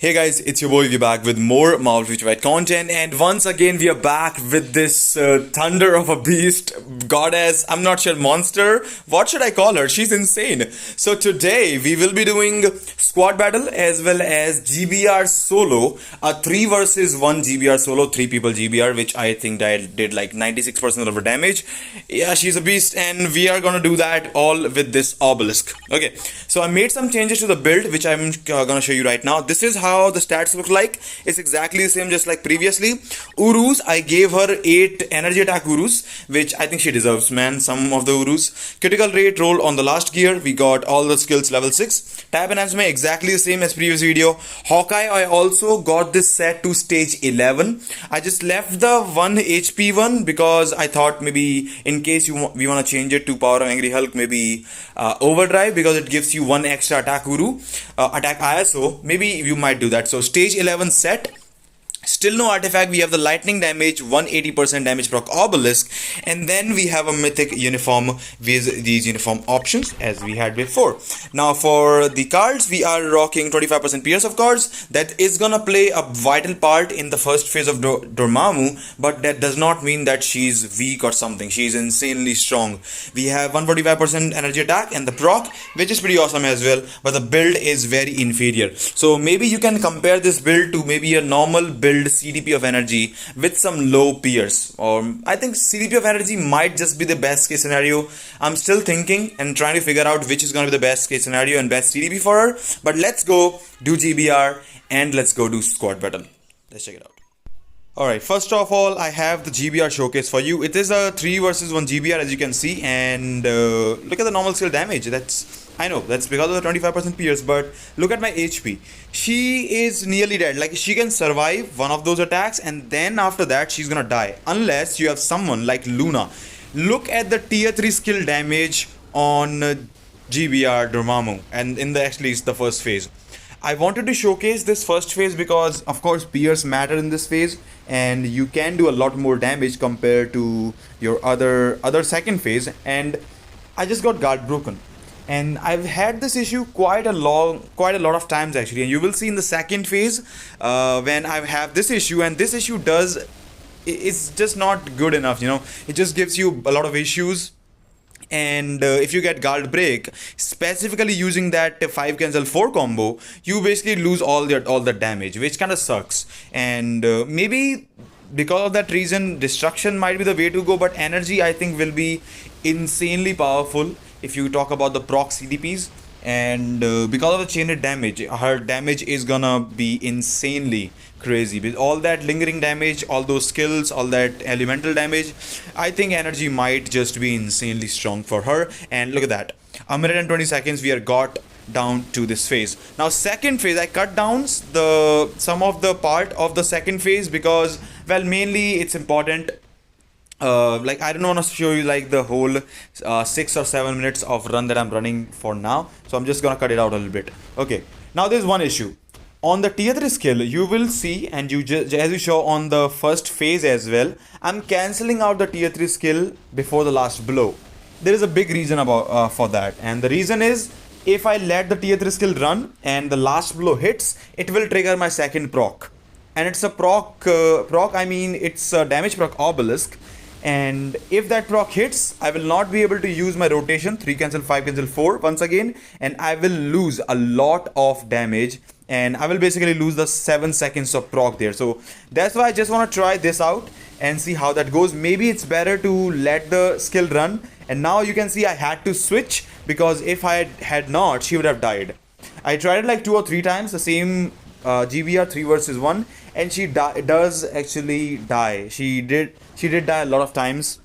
Hey guys, it's your boy. We're back with more Marvel Future Fight content, and once again we are back with this thunder of a beast, goddess. I'm not sure, monster. What should I call her? She's insane. So today we will be doing squad battle as well as GBR solo, a 3 versus 1 GBR solo, 3 people GBR, which I think I did like 96% of her damage. Yeah, she's a beast, and we are gonna do that all with this obelisk. Okay, so I made some changes to the build, which I'm gonna show you right now. This is how the stats look like. It's exactly the same just like previously. Urus, I gave her 8 energy attack Urus, which I think she deserves, man. Some of the Urus. Critical rate roll on the last gear. We got all the skills level 6. Tab enhancement exactly the same as previous video. Hawkeye, I also got this set to stage 11. I just left the 1 HP one because I thought maybe in case we want to change it to Power of Angry Hulk, maybe overdrive, because it gives you 1 extra attack Uru, attack ISO. Maybe you might do that. So stage 11 set. Still no artifact. We have the lightning damage, 180% damage proc obelisk, and then we have a mythic uniform with these uniform options as we had before. Now for the cards, we are rocking 25% Pierce of cards. That is gonna play a vital part in the first phase of Dormammu, but that does not mean that she's weak or something. She's insanely strong. We have 145% energy attack and the proc, which is pretty awesome as well, but the build is very inferior. So maybe you can compare this build to maybe a normal build CDP of energy with some low Pierce, or I think CDP of energy might just be the best case scenario. I'm still thinking and trying to figure out which is going to be the best case scenario and best CDP for her, but let's go do GBR and let's go do squad battle. Let's check it out. Alright, first of all, I have the GBR showcase for you. It is a 3 versus 1 GBR, as you can see, and look at the normal skill damage. I know that's because of the 25% Pierce, but look at my HP. She is nearly dead. Like, she can survive one of those attacks, and then after that she's gonna die, unless you have someone like Luna. Look at the tier 3 skill damage on GBR Dormammu, and in the at least the first phase. I wanted to showcase this first phase because of course Pierce matter in this phase, and you can do a lot more damage compared to your other second phase. And I just got guard broken, and I've had this issue quite a lot of times actually, and you will see in the second phase when I have this issue, and this issue it's just not good enough, it just gives you a lot of issues. And if you get guard break, specifically using that 5 cancel 4 combo, you basically lose all the damage, which kind of sucks. And maybe because of that reason, destruction might be the way to go, but energy I think will be insanely powerful if you talk about the proc CDPs. And because of the chained damage, her damage is gonna be insanely crazy with all that lingering damage, all those skills, all that elemental damage. I think energy might just be insanely strong for her. And look at that, a minute and 20 seconds we are got down to this phase. Now second phase, I cut down some of the part of the second phase because, well, mainly it's important. Like, I don't want to show you like the whole 6 or 7 minutes of run that I'm running for now, so I'm just gonna cut it out a little bit. Okay, now there's one issue on the tier 3 skill. You will see, and you just as you show on the first phase as well, I'm cancelling out the tier 3 skill before the last blow. There is a big reason about for that, and the reason is, if I let the tier 3 skill run and the last blow hits, it will trigger my second proc, and it's a proc I mean it's a damage proc obelisk. And if that proc hits, I will not be able to use my rotation 3 cancel 5 cancel 4 once again, and I will lose a lot of damage, and I will basically lose the 7 seconds of proc there. So that's why I just want to try this out and see how that goes. Maybe it's better to let the skill run. And now you can see I had to switch, because if I had not, she would have died. I tried it like 2 or 3 times, the same GBR 3 versus 1, and she does actually die. She did die a lot of times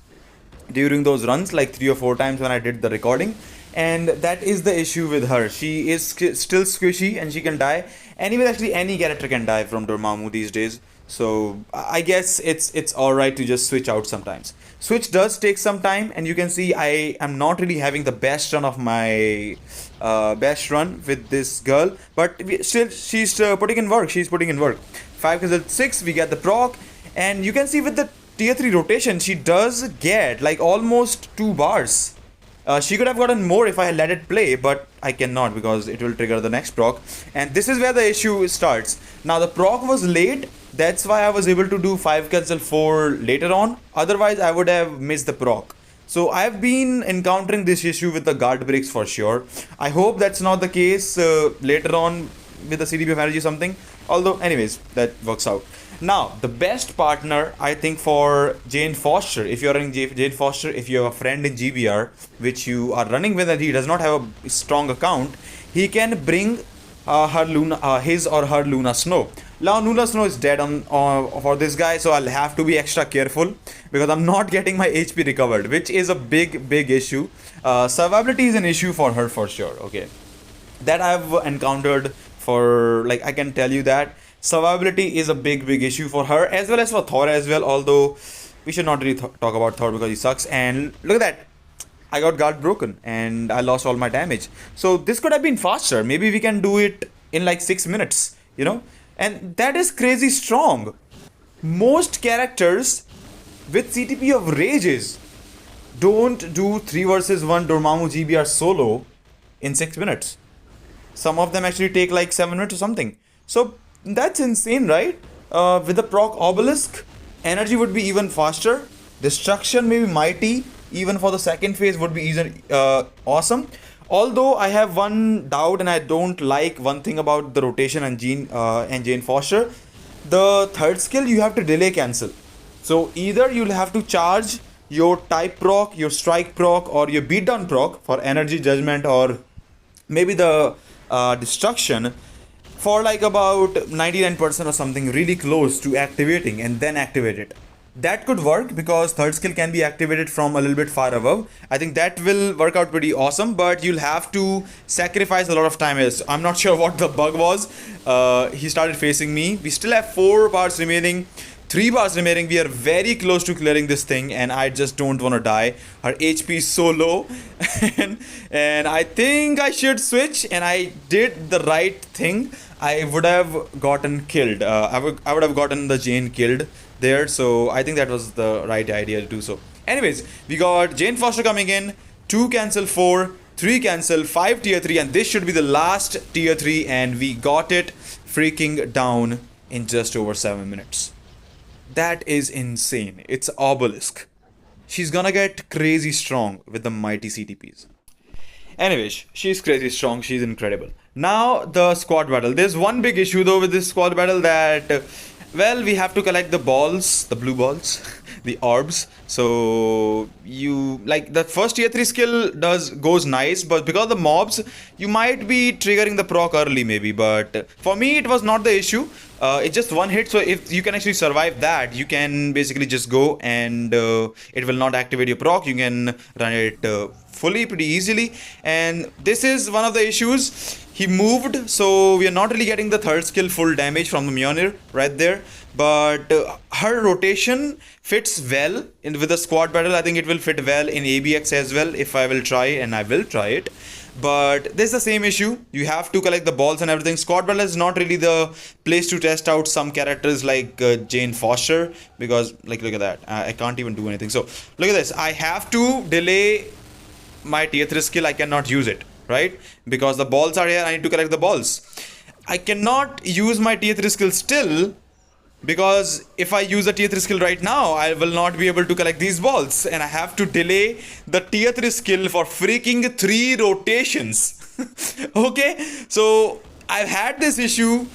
during those runs, like 3 or 4 times when I did the recording, and that is the issue with her. She is still squishy and she can die. Anyway, actually any character can die from Dormammu these days, so I guess it's alright to just switch out sometimes. Switch does take some time, and you can see I am not really having the best run of my best run with this girl, but still she's putting in work. 5 cancel 6, we get the proc, and you can see with the tier 3 rotation she does get like almost 2 bars. She could have gotten more if I had let it play, but I cannot because it will trigger the next proc. And this is where the issue starts. Now the proc was late, that's why I was able to do 5 cancel 4 later on. Otherwise I would have missed the proc. So I've been encountering this issue with the guard breaks for sure. I hope that's not the case later on with the CDP of energy or something. Although anyways, that works out. Now, the best partner, I think, for Jane Foster, if you're running Jane Foster, if you have a friend in GBR, which you are running with and he does not have a strong account, he can bring his or her Luna Snow. Now, Luna Snow is dead for this guy, so I'll have to be extra careful because I'm not getting my HP recovered, which is a big issue. Survivability is an issue for her for sure, okay. That I've encountered for, like, I can tell you that survivability is a big issue for her as well as for Thor as well, although we should not really talk about Thor because he sucks. And look at that, I got guard broken and I lost all my damage. So this could have been faster. Maybe we can do it in like 6 minutes, you know, and that is crazy strong. Most characters with CTP of rages don't do 3 versus 1 Dormammu GBR solo in 6 minutes. Some of them actually take like 7 minutes or something. So that's insane, right? With the proc obelisk, energy would be even faster. Destruction may be mighty. Even for the second phase would be easy, awesome. Although I have one doubt and I don't like one thing about the rotation and Jane Foster. The third skill you have to delay cancel. So either you'll have to charge your type proc, your strike proc, or your beatdown proc for energy, judgment, or maybe the destruction for like about 99% or something, really close to activating, and then activate it. That could work because third skill can be activated from a little bit far above. I think that will work out pretty awesome, but you'll have to sacrifice a lot of time. I'm not sure what the bug was. He started facing me. We still have 4 bars remaining, 3 bars remaining. We are very close to clearing this thing and I just don't want to die. Her HP is so low and I think I should switch, and I did the right thing. I would have gotten killed. I would have gotten the Jane killed there, so I think that was the right idea to do so. Anyways, we got Jane Foster coming in, 2 cancel 4, 3 cancel, 5 tier 3, and this should be the last tier 3, and we got it freaking down in just over 7 minutes. That is insane. It's Obelisk. She's gonna get crazy strong with the mighty CTPs. Anyways, she's crazy strong, she's incredible. Now the squad battle. There's one big issue though with this squad battle, that well, we have to collect the balls, the blue balls, the orbs. So you, like, the first tier 3 skill goes nice, but because of the mobs you might be triggering the proc early maybe, but for me it was not the issue. It's just one hit, so if you can actually survive that, you can basically just go and it will not activate your proc. You can run it fully pretty easily, and this is one of the issues. He moved, so we are not really getting the third skill full damage from the Mjolnir right there, but her rotation fits well with the squad battle. I think it will fit well in ABX as well if I will try, and I will try it. But there's the same issue. You have to collect the balls and everything. Squad battle is not really the place to test out some characters like Jane Foster, because like, look at that, I can't even do anything. So look at this, I have to delay my tier 3 skill. I cannot use it, right? Because the balls are here, I need to collect the balls. I cannot use my tier 3 skill still, because if I use a tier 3 skill right now, I will not be able to collect these balls, and I have to delay the tier 3 skill for freaking 3 rotations. Okay, so I've had this issue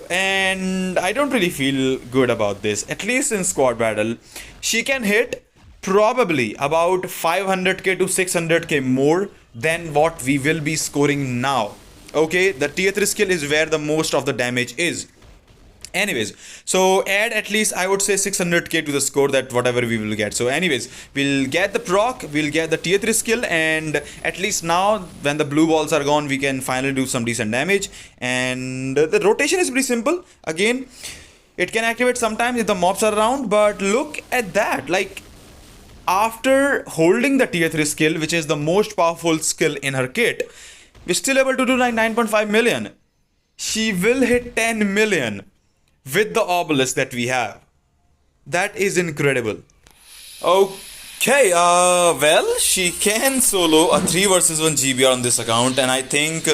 and I don't really feel good about this. At least in squad battle, she can hit probably about 500k to 600k more than what we will be scoring now. Okay, the tier 3 skill is where the most of the damage is. Anyways, so add at least, I would say, 600k to the score, that whatever we will get. So anyways, we'll get the proc, we'll get the tier 3 skill, and at least now when the blue balls are gone, we can finally do some decent damage. And the rotation is pretty simple. Again, it can activate sometimes if the mobs are around, but look at that, like, after holding the tier 3 skill, which is the most powerful skill in her kit, we're still able to do like 9.5 million. She will hit 10 million with the obelisk that we have. That is incredible. Okay, well, she can solo a 3 versus 1 GBR on this account, and I think,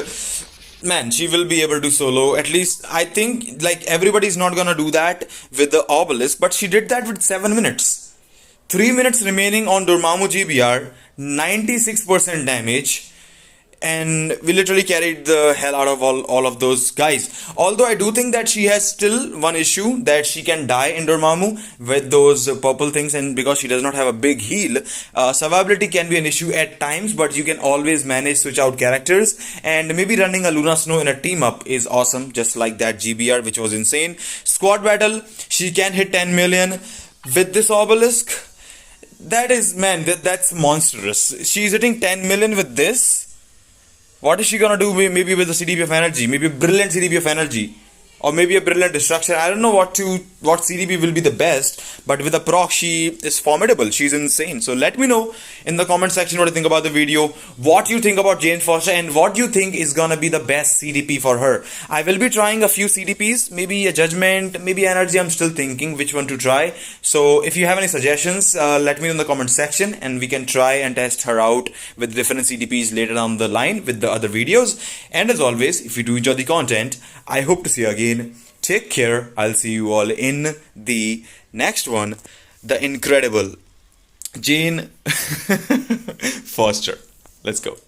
man, she will be able to solo. At least, I think, like, everybody's not gonna do that with the Obelisk, but she did that with 7 minutes. 3 minutes remaining on Dormammu GBR, 96% damage, and we literally carried the hell out of all of those guys. Although I do think that she has still one issue, that she can die in Dormammu with those purple things, and because she does not have a big heal, survivability can be an issue at times, but you can always manage switch out characters, and maybe running a Luna Snow in a team up is awesome, just like that GBR, which was insane. Squad battle, she can hit 10 million with this Obelisk. That is, man, that's monstrous. She's hitting 10 million with this. What is she gonna do maybe with the CDP of energy? Maybe a brilliant CDP of energy. Or maybe a brilliant destruction. I don't know what CDP will be the best, but with a proc she is formidable. She's insane. So let me know in the comment section what you think about the video, what you think about Jane Foster, and what you think is gonna be the best CDP for her. I will be trying a few CDPs, maybe a judgment, maybe energy. I'm still thinking which one to try. So if you have any suggestions, let me know in the comment section, and we can try and test her out with different CDPs later down the line with the other videos. And as always, if you do enjoy the content, I hope to see you again. Take care. I'll see you all in the next one. The incredible Jane Foster. Let's go.